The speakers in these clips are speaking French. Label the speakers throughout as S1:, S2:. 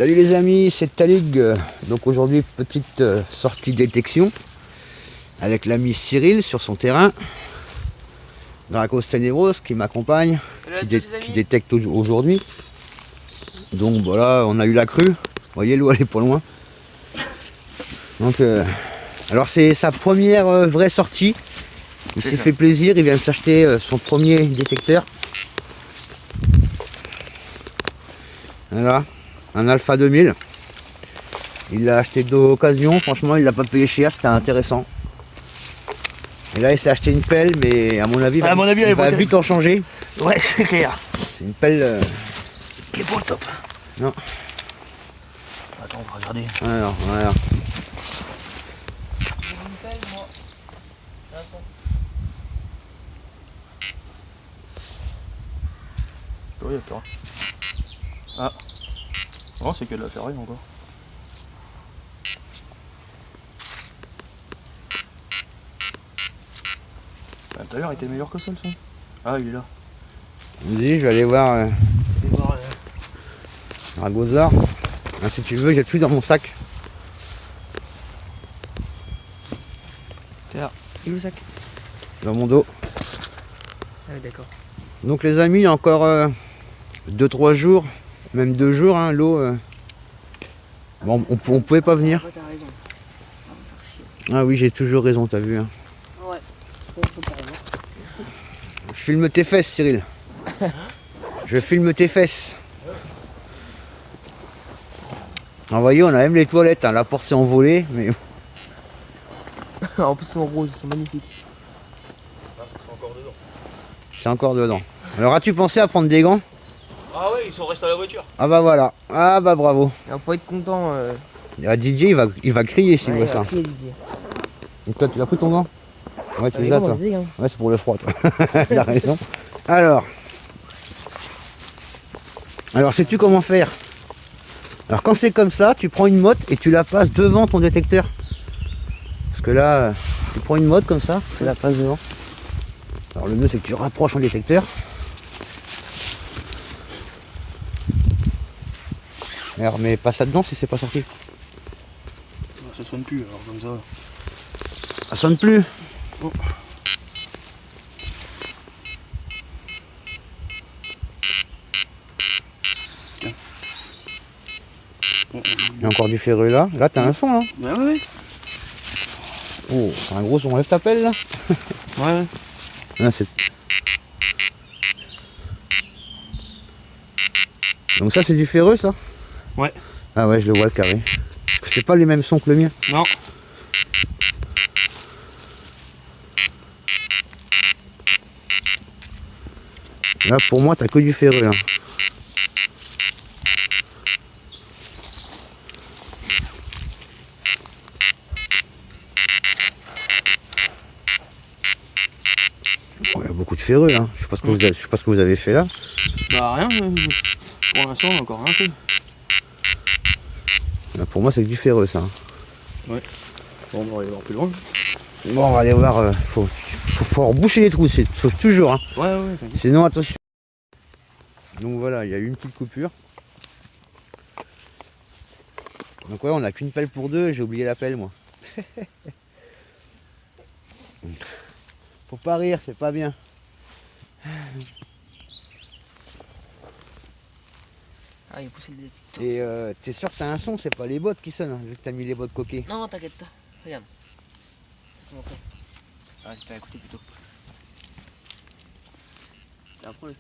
S1: Salut les amis, c'est Talig. Donc aujourd'hui petite sortie détection avec l'ami Cyril sur son terrain. Dracos Tenebros qui m'accompagne, qui détecte aujourd'hui. Donc voilà, on a eu la crue. Vous voyez, l'eau elle est pas loin. Donc alors c'est sa première vraie sortie. Il s'est fait plaisir, il vient de s'acheter son premier détecteur. Voilà, un Alpha 2000. Il l'a acheté d'occasion, franchement il l'a pas payé cher, c'était intéressant. Et là il s'est acheté une pelle, mais à mon avis, il va vite en changer.
S2: Ouais, c'est clair.
S1: C'est une pelle
S2: qui est pas au top.
S1: Non.
S2: Attends, on va regarder.
S1: Alors, voilà.
S2: Une pelle, moi. Oui, il y a plus rien. Ah. Non, c'est que de la ferraille encore. Tout à l'heure, il était meilleur que ça, le son. Ah, il est là.
S1: Vas-y, je vais aller voir Ragozar. Ah, si tu veux, j'ai tout dans mon sac.
S2: T'es là. Il est où le sac?
S1: Dans mon dos.
S2: Ah oui, d'accord.
S1: Donc les amis, il y a encore 2-3 jours, même 2 jours, hein, l'eau. Bon, on pouvait pas venir.
S2: Ouais, t'as raison. Ça va me faire chier.
S1: Ah oui, j'ai toujours raison, t'as vu. Hein.
S2: Ouais, t'as raison.
S1: Je filme tes fesses, Cyril. Je filme tes fesses. Ah, vous voyez, on a même les toilettes, hein. La porte s'est envolée, mais...
S2: En plus, ils sont roses, ils sont magnifiques.
S3: Ah, c'est encore dedans.
S1: C'est encore dedans. Alors, as-tu pensé à prendre des gants?
S3: Ah ouais, ils sont restés à la voiture.
S1: Ah bah voilà. Ah bah bravo.
S2: Et on peut être content.
S1: Ah, Didier, il va crier s'il voit ça.
S2: Didier.
S1: Et toi, tu l'as pris ton gant? Ouais, tu
S2: Ah,
S1: les as, toi.
S2: hein.
S1: Ouais, c'est pour le froid, toi. T'as raison. Alors, sais-tu comment faire? Alors, quand c'est comme ça, tu prends une motte et tu la passes devant ton détecteur. Parce que là, tu prends une motte comme ça, tu la passes devant. Alors, le mieux, c'est que tu rapproches ton détecteur. Alors, mais pas ça dedans si c'est pas sorti.
S3: Ça sonne plus alors comme ça.
S1: Ça sonne plus.
S3: Oh. Tiens.
S1: Il y a encore du ferreux là. Là, t'as un son là.
S3: Bah ouais.
S1: Oh, c'est un gros son. Lève ta pelle là.
S3: Ouais.
S1: Ah, donc ça, c'est du ferreux ça?
S3: Ouais.
S1: Ah ouais, je le vois le carré. C'est pas les mêmes sons que le mien.
S3: Non.
S1: Là, pour moi, t'as que du ferreux là. Oh, il y a beaucoup de ferreux là. Je sais pas ce que vous avez fait là.
S3: Bah rien. Pour l'instant, on a encore rien fait.
S1: Là, pour moi, c'est que du ferreux ça.
S3: Ouais. Bon, on va aller voir plus loin.
S1: Bon, on va aller voir. Faut reboucher les trous, c'est toujours. Hein.
S3: Ouais, ouais, t'inquiète.
S1: Sinon, attention. Donc voilà, il y a eu une petite coupure. Donc ouais, on n'a qu'une pelle pour deux, j'ai oublié la pelle moi. Faut pas rire, c'est pas bien.
S2: Ah, il a poussé le détecteur.
S1: Et t'es sûr que t'as un son, c'est pas les bottes qui sonnent, hein, vu que t'as mis les bottes coquées.
S2: Non, t'inquiète pas. Regarde. Ah, tu t'as écouté plutôt. T'as un problème.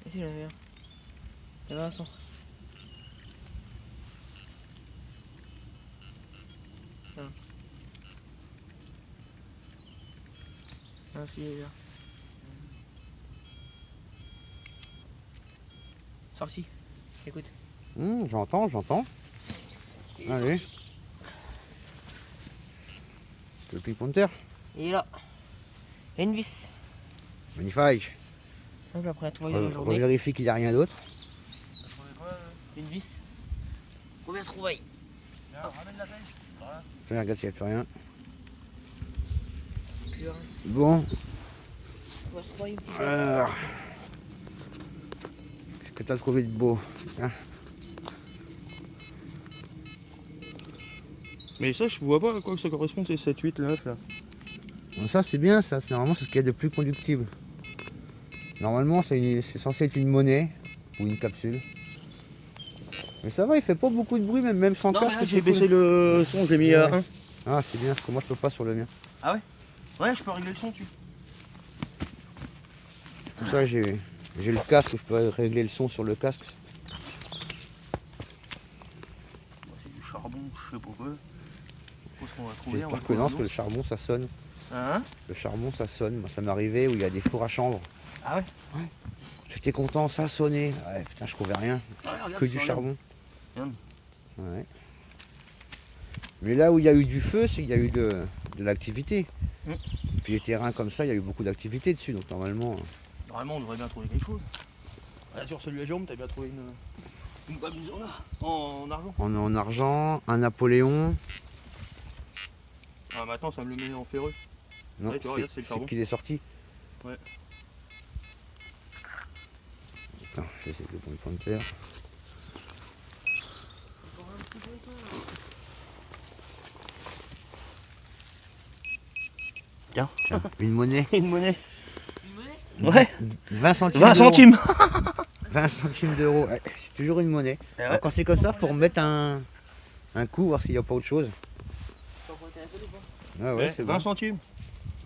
S2: Ici, j'avais un. Il y avait un son. Ah, si, il est là. Sorti. Écoute.
S1: J'entends. Allez. Le ping Panther.
S2: Il est là. Il y a une vis.
S1: Magnifique.
S2: Hop, après la trouvaille de la journée.
S1: Revérifie qu'il n'y a rien d'autre.
S2: Une vis. Première trouvaille.
S3: Ramène la pêche. Voilà.
S1: Regarde s'il n'y a plus rien.
S2: Plus rien.
S1: Bon. Alors, qu'est-ce que tu as trouvé de beau, hein?
S2: Mais ça, je vois pas à quoi ça correspond, ces 7, 8, 9 là.
S1: Donc ça c'est bien, ça, normalement c'est ce qu'il y a de plus conductible. Normalement c'est censé être une monnaie ou une capsule. Mais ça va, il fait pas beaucoup de bruit, même sans
S2: Non,
S1: casque.
S2: mais là, j'ai baissé le son, j'ai mis à 1.
S1: Ah c'est bien, parce que moi je peux pas sur le mien.
S2: Ah ouais? Ouais, je peux régler le son dessus.
S1: Pour ça j'ai le casque, je peux régler le son sur le casque.
S2: C'est du charbon, je sais pas quoi. Où est-ce qu'on va trouver?
S1: J'espère que non, parce que le charbon ça sonne.
S2: Hein?
S1: Le charbon ça sonne, moi ça m'est arrivé où il y a des fours à chanvre.
S2: Ah ouais?
S1: J'étais content, ça sonnait. Ouais, putain, je trouvais rien.
S2: Ah, regarde,
S1: Que du
S2: regarde.
S1: charbon.
S2: Regarde.
S1: Ouais. Mais là où il y a eu du feu, c'est qu'il y a eu de l'activité. Puis les terrains comme ça, il y a eu beaucoup d'activité dessus, donc normalement.
S2: Normalement, on devrait bien trouver quelque chose. Là, sur celui à Jérôme, t'as bien trouvé une bonne maison là, en argent.
S1: En argent, un Napoléon.
S2: Ah, maintenant, ça me le met en ferreux.
S1: Non,
S2: Ouais, tu vois, regarde, c'est le charbon.
S1: qu'il est sorti.
S2: Ouais.
S1: Attends, je vais essayer de prendre le pointeur.
S2: Tiens.
S1: Une monnaie.
S2: Une monnaie. Ouais.
S1: 20 centimes.
S2: 20 centimes.
S1: 20 centimes d'euros. Ouais, c'est toujours une monnaie.
S2: Eh ouais.
S1: Alors, quand c'est comme ça, faut remettre un coup, voir s'il n'y a pas autre chose. Ah ouais, c'est
S2: 20
S1: bon.
S2: centimes.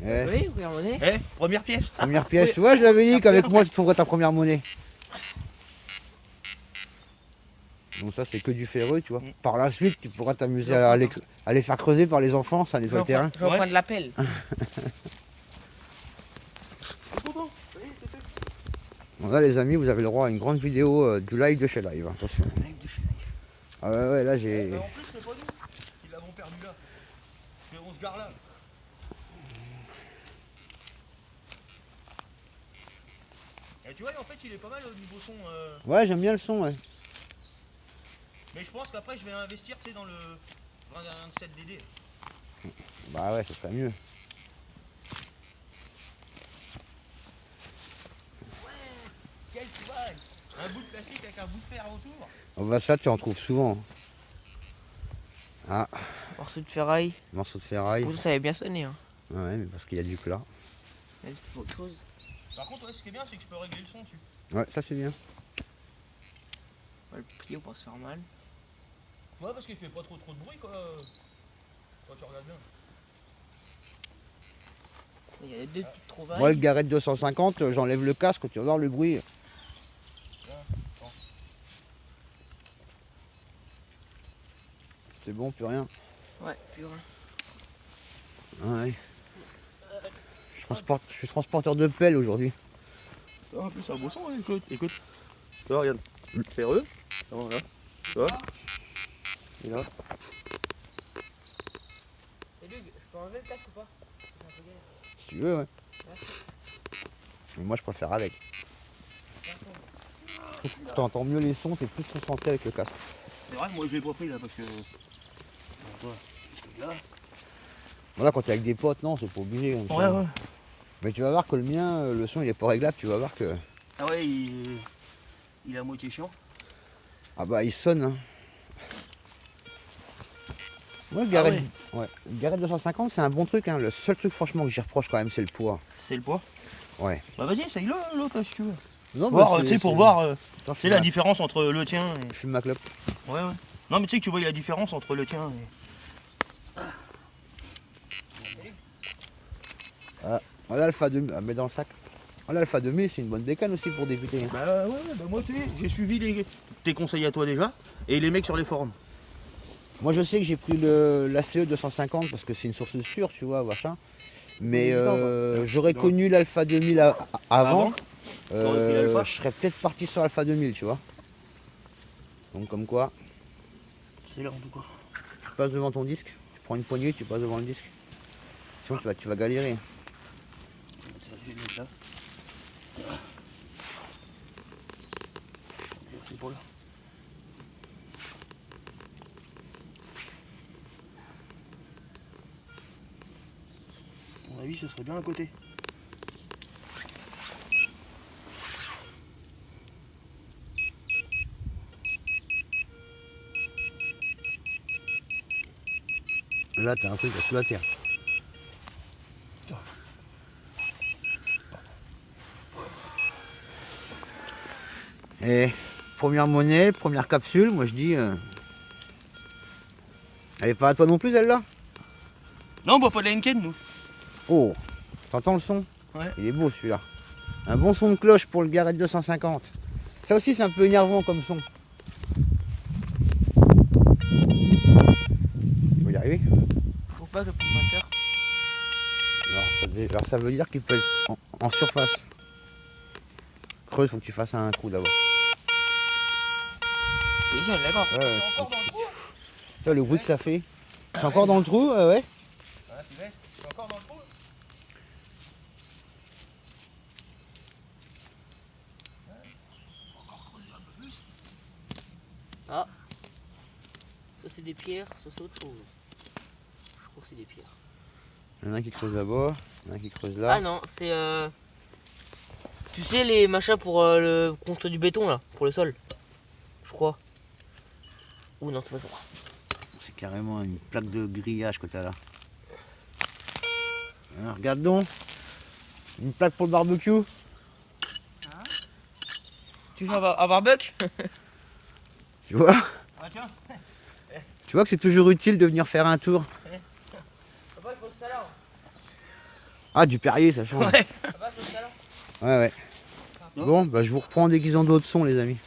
S1: Ouais.
S4: Oui, première monnaie.
S2: Eh, première pièce.
S1: Première pièce, tu vois, je l'avais dit qu'avec moi tu trouverais ta première monnaie. Donc ça c'est que du ferreux, tu vois. Par la suite, tu pourras t'amuser à les faire creuser par les enfants, ça nettoie le terrain.
S4: Je vais prendre la pelle.
S1: Bon là les amis, vous avez le droit à une grande vidéo du live de chez Live, attention. Ah ouais, là j'ai...
S2: En plus, c'est pas nous qui l'avons perdu là. Mais on se gare là. Et tu vois, en fait, il est pas mal au niveau son.
S1: Ouais, j'aime bien le son, ouais.
S2: Mais je pense qu'après, je vais investir, tu sais, dans le 27 DD.
S1: Bah ouais, ça serait mieux.
S2: Quel cheval! Un bout de plastique avec un bout de fer autour.
S1: Oh bah ça tu en trouves souvent. Ah,
S4: Morceau de ferraille.
S1: morceau de ferraille.
S4: Pourtant, ça avait bien sonné. Hein.
S1: Ouais, mais parce qu'il y a du plat.
S4: Mais c'est autre chose.
S2: Par contre, ouais, ce qui est bien, c'est que je peux régler le son dessus.
S1: Ouais, ça c'est bien.
S4: On va le plier pour se faire mal.
S2: Ouais, parce qu'il fait pas trop de bruit quoi. Quand tu regardes bien.
S4: Il y a deux petites trouvailles.
S1: Moi le Garrett 250, j'enlève le casque, tu vas voir le bruit. C'est bon, plus rien.
S4: Ouais, plus rien.
S1: Ah ouais. Je suis transporteur de pelle aujourd'hui.
S2: En plus, c'est un beau son, hein, écoute. Tu vois, regarde. Ferreux. Là. Tu vois. Et là.
S4: Et Luc, je peux enlever le casque ou pas?
S1: Si tu veux, ouais. Mais moi je préfère avec. Tu entends mieux les sons, t'es plus concentré avec le casque.
S2: C'est vrai, moi je l'ai pas pris là parce que. Là.
S1: Voilà, quand t'es avec des potes, non, c'est pas obligé. Comme ça.
S2: Ouais.
S1: Mais tu vas voir que le mien, le son il est pas réglable, tu vas voir que...
S2: Ah ouais, il est à moitié chiant.
S1: Ah bah il sonne. Hein. Ouais, le Garrett, ouais, le Garrett 250 c'est un bon truc. Hein. Le seul truc franchement que j'y reproche quand même c'est le poids.
S2: C'est le poids.
S1: Ouais.
S2: Bah vas-y, essaye-le l'autre si tu veux.
S1: Non,
S2: Voir, tu sais, pour voir
S1: Attends,
S2: tu sais, la différence entre le tien et...
S1: Je fume ma clope.
S2: Ouais. Non mais tu sais que tu vois la différence entre le tien et...
S1: Voilà l'Alpha 2000, mets dans le sac. Voilà l'Alpha 2000 c'est une bonne bécane aussi pour débuter. Hein.
S2: Bah moi tu sais, j'ai suivi tes conseils à toi déjà et les mecs sur les forums.
S1: Moi je sais que j'ai pris la CE 250 parce que c'est une source sûre, tu vois, machin. Mais j'aurais connu l'Alpha 2000 avant. Je serais peut-être parti sur l'Alpha 2000, tu vois. Donc comme quoi.
S2: C'est là en tout cas.
S1: Tu passes devant ton disque, tu prends une poignée, tu passes devant le disque. Sinon tu vas galérer.
S2: Je vais le mettre là. C'est pour là. À mon avis, ce serait bien à côté.
S1: Là, t'as un truc sous la terre. Et première monnaie, première capsule, moi je dis... Elle est pas à toi non plus celle-là?
S4: Non, on boit pas de la Henken, nous.
S1: Oh, t'entends le son?
S4: Ouais.
S1: Il est beau celui-là. Un bon son de cloche pour le Garrett 250. Ça aussi c'est un peu énervant comme son. Faut y arriver.
S4: Faut pas de pointeur.
S1: Alors ça veut dire qu'il peut être en surface. Creuse, faut que tu fasses un coup d'abord.
S4: Ici, on est d'accord.
S1: Ouais, ouais.
S4: C'est encore dans le trou.
S1: Toi, le bruit que ça fait. C'est encore dans le trou, ouais.
S4: Ouais, c'est encore dans le trou. Ah, ça c'est des pierres, ça c'est autre chose. Je crois que c'est des pierres.
S1: Il y en a un qui creuse là-bas, il y en a un qui creuse là.
S4: Ah non, c'est tu sais les machins pour le construire du béton là, pour le sol. Je crois. Ou non, c'est pas ça.
S1: C'est carrément une plaque de grillage que t'as là. Alors, regarde donc. Une plaque pour le barbecue.
S4: Tu fais un barbecue?
S1: Tu vois?
S4: Ah tiens.
S1: Tu vois que c'est toujours utile de venir faire un tour.
S4: Papa, il faut ce talent.
S1: Ah, du Perrier, ça change.
S4: Papa, il faut ce talent.
S1: Ouais, ouais. Bon, bah je vous reprends dès qu'ils ont d'autres sons, les amis.